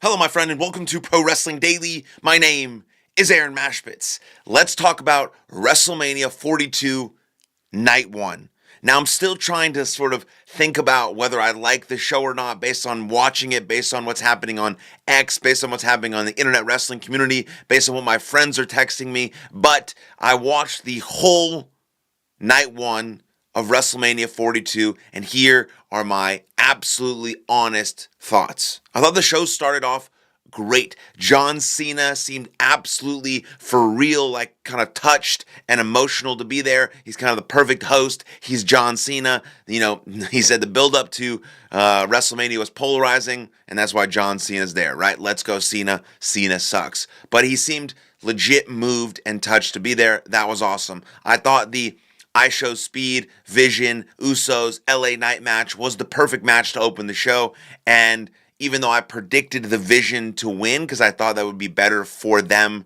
Hello, my friend, and welcome to Pro Wrestling Daily. My name is Aaron Mashpitz. Let's talk about WrestleMania 42, Night 1. Now, I'm still trying to sort of think about whether I like the show or not based on watching it, based on what's happening on X, based on what's happening on the internet wrestling community, based on what my friends are texting me. But I watched the whole Night 1 of WrestleMania 42, and here are my absolutely honest thoughts. I thought the show started off great. John Cena seemed absolutely for real, like kind of touched and emotional to be there. He's kind of the perfect host. He's John Cena. You know, he said the build up to WrestleMania was polarizing, and that's why John Cena's there, right? Let's go Cena. Cena sucks. But he seemed legit moved and touched to be there. That was awesome. I thought the I Show Speed, Vision, Usos, LA Knight match was the perfect match to open the show. And even though I predicted the Vision to win because I thought that would be better for them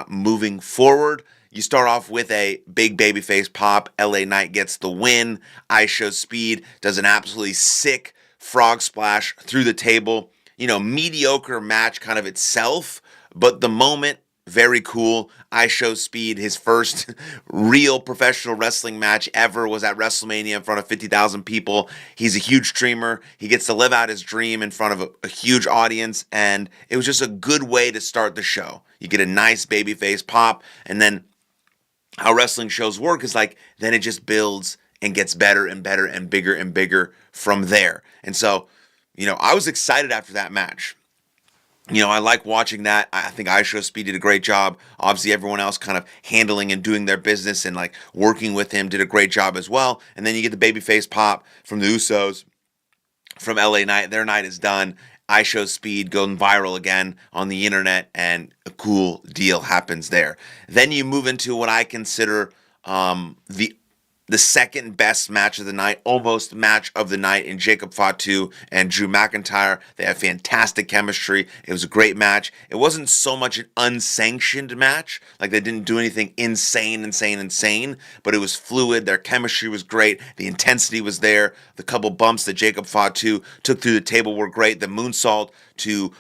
moving forward, you start off with a big babyface pop. LA Knight gets the win. I Show Speed does an absolutely sick frog splash through the table. You know, mediocre match kind of itself, but the moment, very cool. I Show Speed, his first real professional wrestling match ever was at WrestleMania in front of 50,000 people. He's a huge dreamer. He gets to live out his dream in front of a huge audience, and it was just a good way to start the show. You get a nice babyface pop, and then how wrestling shows work is like, then it just builds and gets better and better and bigger from there. And so, you know, I was excited after that match. You know, I like watching that. I think I Show Speed did a great job. Obviously, everyone else kind of handling and doing their business and like working with him did a great job as well. And then you get the babyface pop from the Usos, from LA Knight. Their night is done. I Show Speed going viral again on the internet, and a cool deal happens there. Then you move into what I consider the second best match of the night, almost match of the night, in Jacob Fatu and Drew McIntyre. They have fantastic chemistry. It was a great match. It wasn't so much an unsanctioned match, like they didn't do anything insane, but it was fluid. Their chemistry was great. The intensity was there. The couple bumps that Jacob Fatu took through the table were great. The moonsault to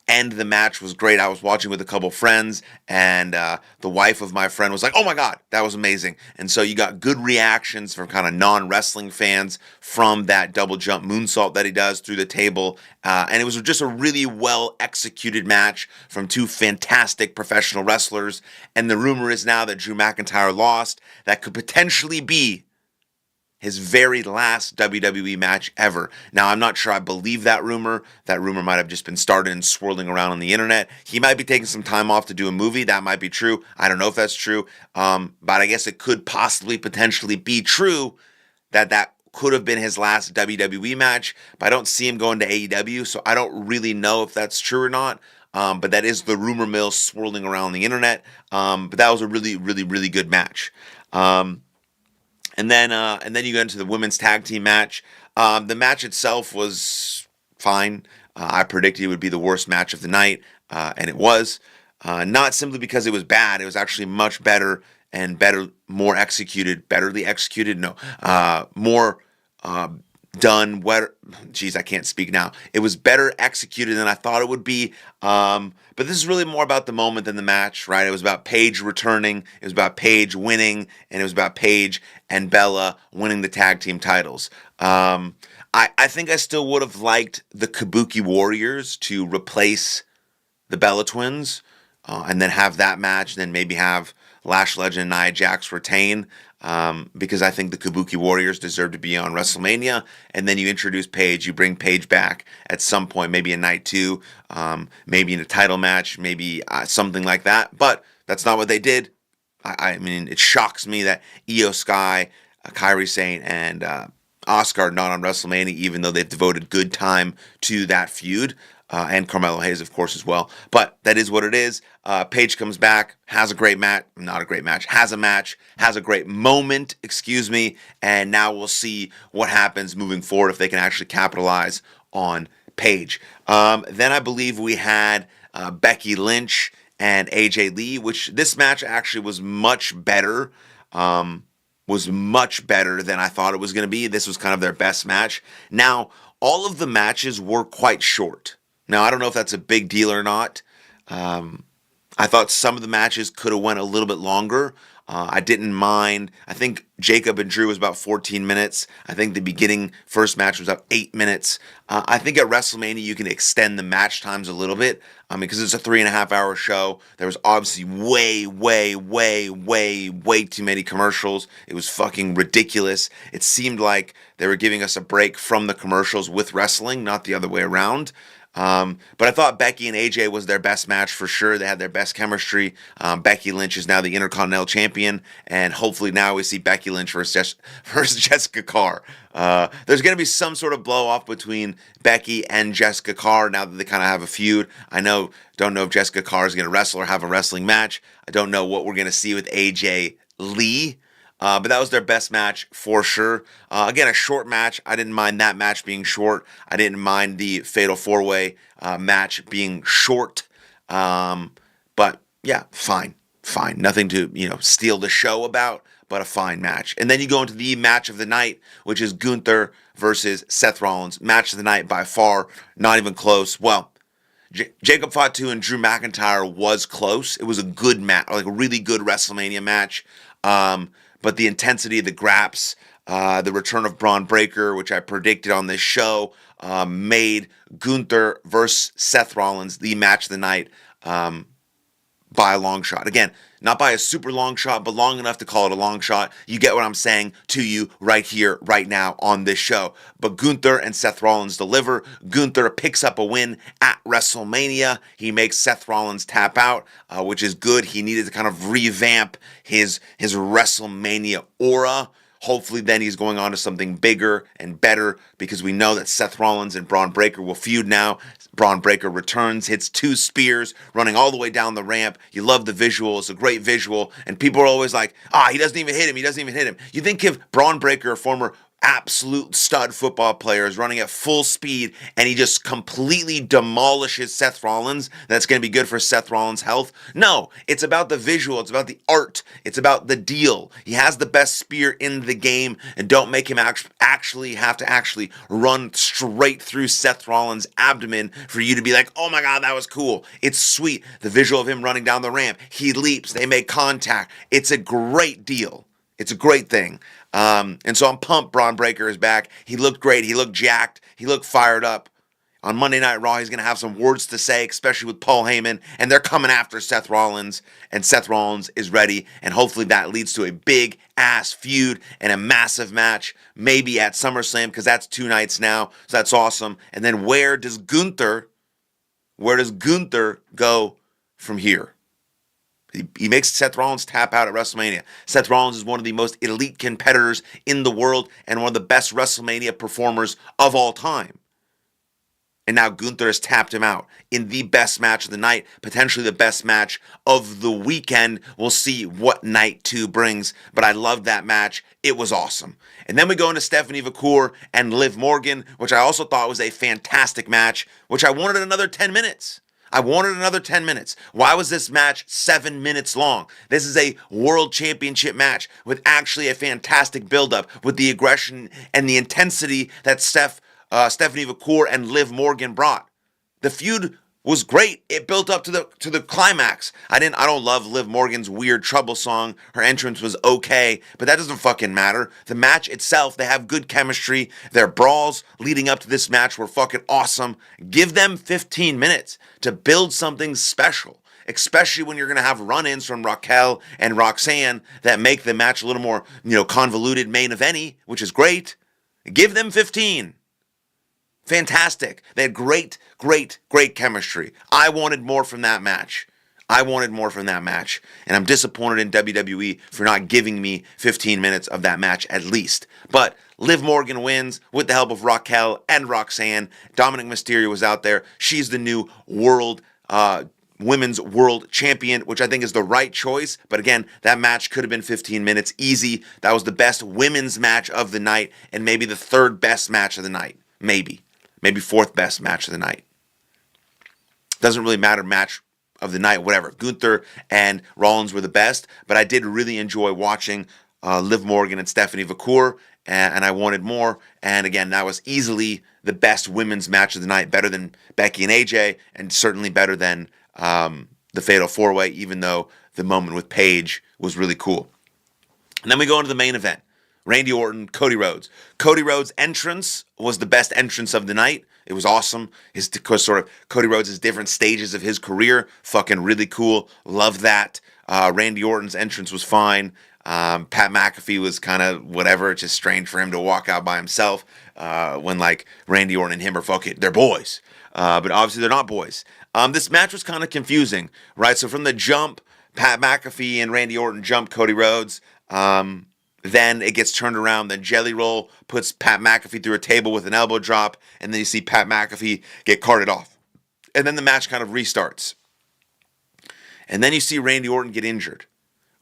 end the match was great. I was watching with a couple friends, and the wife of my friend was like, "Oh my God, that was amazing!" And so you got good reactions from kind of non-wrestling fans from that double jump moonsault that he does through the table, and it was just a really well executed match from two fantastic professional wrestlers. And the rumor is now that Drew McIntyre lost. That could potentially be his very last WWE match ever. Now, I'm not sure I believe that rumor. That rumor might have just been started and swirling around on the internet. He might be taking some time off to do a movie. That might be true. I don't know if that's true. But I guess it could possibly, potentially be true that could have been his last WWE match. But I don't see him going to AEW, so I don't really know if that's true or not. But that is the rumor mill swirling around the internet. But that was a really good match. And then you go into the women's tag team match. The match itself was fine. I predicted it would be the worst match of the night, and it was. Not simply because it was bad. It was actually much better and more executed. Betterly executed? No. More done. Geez, I can't speak now. It was better executed than I thought it would be. But this is really more about the moment than the match, right? It was about Paige returning. It was about Paige winning. And it was about Paige and Bella winning the tag team titles. I think I still would have liked the Kabuki Warriors to replace the Bella Twins, and then have that match, and then maybe have Lash Legend and Nia Jax retain, because I think the Kabuki Warriors deserve to be on WrestleMania. And then you introduce Paige, you bring Paige back at some point, maybe in night 2, maybe in a title match, maybe something like that. But that's not what they did. I mean, it shocks me that Io Sky, Kairi Sane, and Asuka are not on WrestleMania, even though they've devoted good time to that feud. And Carmelo Hayes, of course, as well. But that is what it is. Paige comes back, has a great match. Not a great match. Has a match. Has a great moment, and now we'll see what happens moving forward if they can actually capitalize on Paige. Then I believe we had Becky Lynch and AJ Lee, which this match actually was much better. Was much better than I thought it was going to be. This was kind of their best match. Now, all of the matches were quite short. Now, I don't know if that's a big deal or not. I thought some of the matches could have went a little bit longer. I didn't mind. I think Jacob and Drew was about 14 minutes. I think the beginning first match was about 8 minutes. I think at WrestleMania you can extend the match times a little bit because it's a 3.5 hour show. There was obviously way too many commercials. It was fucking ridiculous. It seemed like they were giving us a break from the commercials with wrestling, not the other way around. But I thought Becky and AJ was their best match for sure. They had their best chemistry. Becky Lynch is now the Intercontinental Champion, and hopefully now we see Becky Lynch versus Jessica Carr. There's going to be some sort of blow off between Becky and Jessica Carr now that they kind of have a feud. Don't know if Jessica Carr is going to wrestle or have a wrestling match. I don't know what we're going to see with AJ Lee. But that was their best match for sure. Again, a short match. I didn't mind that match being short. I didn't mind the Fatal 4-Way match being short. But yeah, fine. Nothing to, steal the show about, but a fine match. And then you go into the match of the night, which is Gunther versus Seth Rollins. Match of the night by far, not even close. Well, Jacob Fatu and Drew McIntyre was close. It was a good match, like a really good WrestleMania match. But the intensity of the graps, the return of Braun Breaker, which I predicted on this show, made Gunther versus Seth Rollins the match of the night by a long shot. Again, not by a super long shot, but long enough to call it a long shot. You get what I'm saying to you right here, right now on this show. But Gunther and Seth Rollins deliver. Gunther picks up a win at WrestleMania. He makes Seth Rollins tap out, which is good. He needed to kind of revamp his WrestleMania aura. Hopefully then he's going on to something bigger and better because we know that Seth Rollins and Braun Breaker will feud now. Braun Breaker returns, hits 2 spears, running all the way down the ramp. You love the visual. It's a great visual. And people are always like, he doesn't even hit him. You think if Braun Breaker, a former absolute stud football player, is running at full speed and he just completely demolishes Seth Rollins, that's going to be good for Seth Rollins' health? No, it's about the visual. It's about the art. It's about the deal. He has the best spear in the game, and don't make him actually have to run straight through Seth Rollins' abdomen for you to be like, oh my God, that was cool. It's sweet. The visual of him running down the ramp, he leaps, they make contact. It's a great deal. It's a great thing. And so I'm pumped Braun Breaker is back. He looked great. He looked jacked. He looked fired up. On Monday Night Raw, he's going to have some words to say, especially with Paul Heyman. And they're coming after Seth Rollins. And Seth Rollins is ready. And hopefully that leads to a big-ass feud and a massive match. Maybe at SummerSlam, because that's 2 nights now. So that's awesome. And then where does Gunther go from here? He makes Seth Rollins tap out at WrestleMania. Seth Rollins is one of the most elite competitors in the world and one of the best WrestleMania performers of all time. And now Gunther has tapped him out in the best match of the night, potentially the best match of the weekend. We'll see what night 2 brings, but I loved that match. It was awesome. And then we go into Stephanie McCool and Liv Morgan, which I also thought was a fantastic match, which I wanted another 10 minutes. Why was this match 7 minutes long? This is a world championship match with actually a fantastic buildup with the aggression and the intensity that Stephanie McCool and Liv Morgan brought. The feud was great. It built up to the climax. I don't love Liv Morgan's weird trouble song. Her entrance was okay, but that doesn't fucking matter. The match itself, they have good chemistry. Their brawls leading up to this match were fucking awesome. Give them 15 minutes to build something special, especially when you're going to have run-ins from Raquel and Roxanne that make the match a little more, convoluted main event-y, which is great. Give them 15. Fantastic. They had great chemistry. I wanted more from that match. And I'm disappointed in WWE for not giving me 15 minutes of that match at least. But Liv Morgan wins with the help of Raquel and Roxanne. Dominic Mysterio was out there. She's the new women's world champion, which I think is the right choice. But again, that match could have been 15 minutes easy. That was the best women's match of the night and maybe the 3rd best match of the night. Maybe 4th best match of the night. Doesn't really matter, match of the night, whatever. Gunther and Rollins were the best, but I did really enjoy watching Liv Morgan and Stephanie McCool, and I wanted more. And again, that was easily the best women's match of the night, better than Becky and AJ, and certainly better than the Fatal 4-Way, even though the moment with Paige was really cool. And then we go into the main event. Randy Orton, Cody Rhodes. Cody Rhodes' entrance was the best entrance of the night. It was awesome. Cody Rhodes' different stages of his career, fucking really cool. Love that. Randy Orton's entrance was fine. Pat McAfee was kind of whatever. It's just strange for him to walk out by himself when like Randy Orton and him are fucking, they're boys. But obviously they're not boys. This match was kind of confusing, right? So from the jump, Pat McAfee and Randy Orton jumped Cody Rhodes. Then it gets turned around. Then Jelly Roll puts Pat McAfee through a table with an elbow drop. And then you see Pat McAfee get carted off. And then the match kind of restarts. And then you see Randy Orton get injured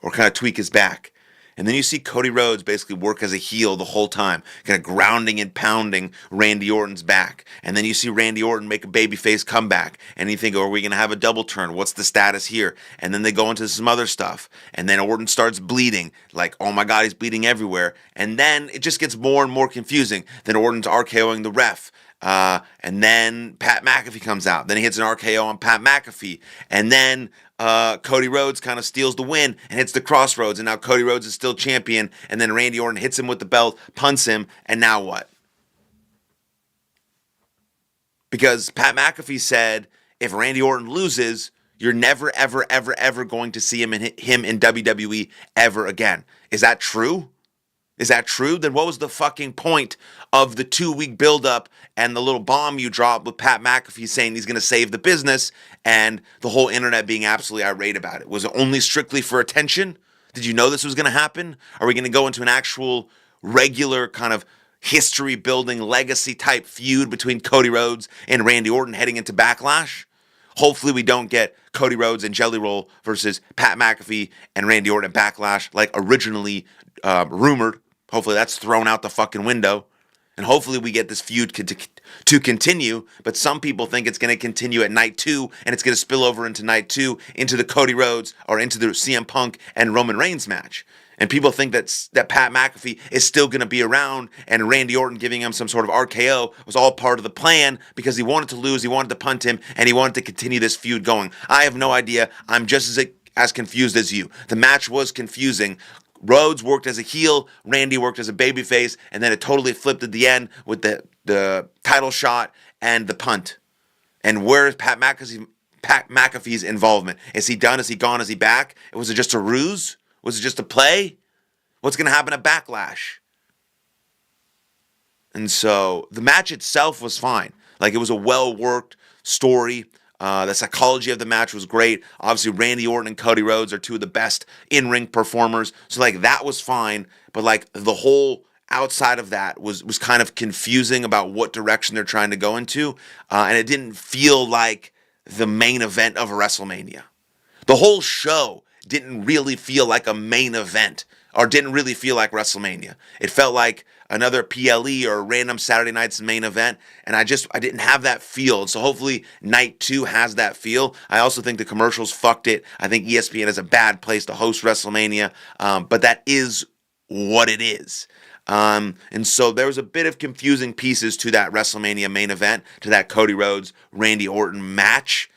or kind of tweak his back. And then you see Cody Rhodes basically work as a heel the whole time, kind of grounding and pounding Randy Orton's back. And then you see Randy Orton make a babyface comeback. And you think, oh, are we going to have a double turn? What's the status here? And then they go into some other stuff. And then Orton starts bleeding. Like, oh my God, he's bleeding everywhere. And then it just gets more and more confusing. Then Orton's RKOing the ref. And then Pat McAfee comes out. Then he hits an RKO on Pat McAfee. And then Cody Rhodes kind of steals the win and hits the crossroads. And now Cody Rhodes is still champion. And then Randy Orton hits him with the belt, punts him. And now what? Because Pat McAfee said if Randy Orton loses, you're never, ever, ever, ever going to see him in WWE ever again. Is that true? Is that true? Then what was the fucking point of the 2-week buildup and the little bomb you dropped with Pat McAfee saying he's going to save the business and the whole internet being absolutely irate about it? Was it only strictly for attention? Did you know this was going to happen? Are we going to go into an actual regular kind of history building legacy type feud between Cody Rhodes and Randy Orton heading into Backlash? Hopefully we don't get Cody Rhodes and Jelly Roll versus Pat McAfee and Randy Orton at Backlash like originally rumored. Hopefully that's thrown out the fucking window. And hopefully we get this feud to continue. But some people think it's going to continue at night 2. And it's going to spill over into night 2, into the Cody Rhodes or into the CM Punk and Roman Reigns match. And people think that Pat McAfee is still going to be around. And Randy Orton giving him some sort of RKO was all part of the plan. Because he wanted to lose, he wanted to punt him. And he wanted to continue this feud going. I have no idea. I'm just as confused as you. The match was confusing. Rhodes worked as a heel, Randy worked as a babyface, and then it totally flipped at the end with the title shot and the punt. And where's Pat McAfee's involvement? Is he done? Is he gone? Is he back? Was it just a ruse? Was it just a play? What's going to happen at Backlash? And so the match itself was fine. Like, it was a well-worked story. The psychology of the match was great. Obviously, Randy Orton and Cody Rhodes are two of the best in-ring performers. So, like, that was fine. But, like, the whole outside of that was kind of confusing about what direction they're trying to go into. And it didn't feel like the main event of a WrestleMania. The whole show didn't really feel like a main event or didn't really feel like WrestleMania. It felt like another PLE or a random Saturday night's main event, and I didn't have that feel. So hopefully night 2 has that feel. I also think the commercials fucked it. I think ESPN is a bad place to host WrestleMania, but that is what it is. And so there was a bit of confusing pieces to that WrestleMania main event, to that Cody Rhodes, Randy Orton match.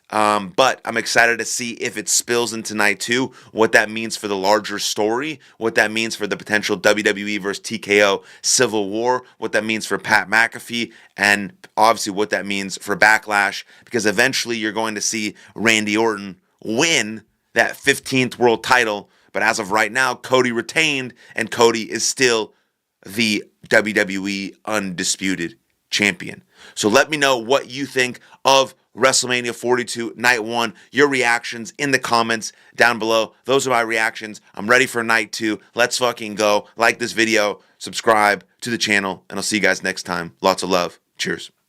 But I'm excited to see if it spills into night 2, what that means for the larger story, what that means for the potential WWE versus TKO Civil War, what that means for Pat McAfee, and obviously what that means for Backlash, because eventually you're going to see Randy Orton win that 15th world title. But as of right now, Cody retained, and Cody is still the WWE undisputed champion. So let me know what you think of WrestleMania 42 Night 1, your reactions in the comments down below. Those are my reactions. I'm ready for night 2. Let's fucking go. Like this video, subscribe to the channel, and I'll see you guys next time. Lots of love. Cheers.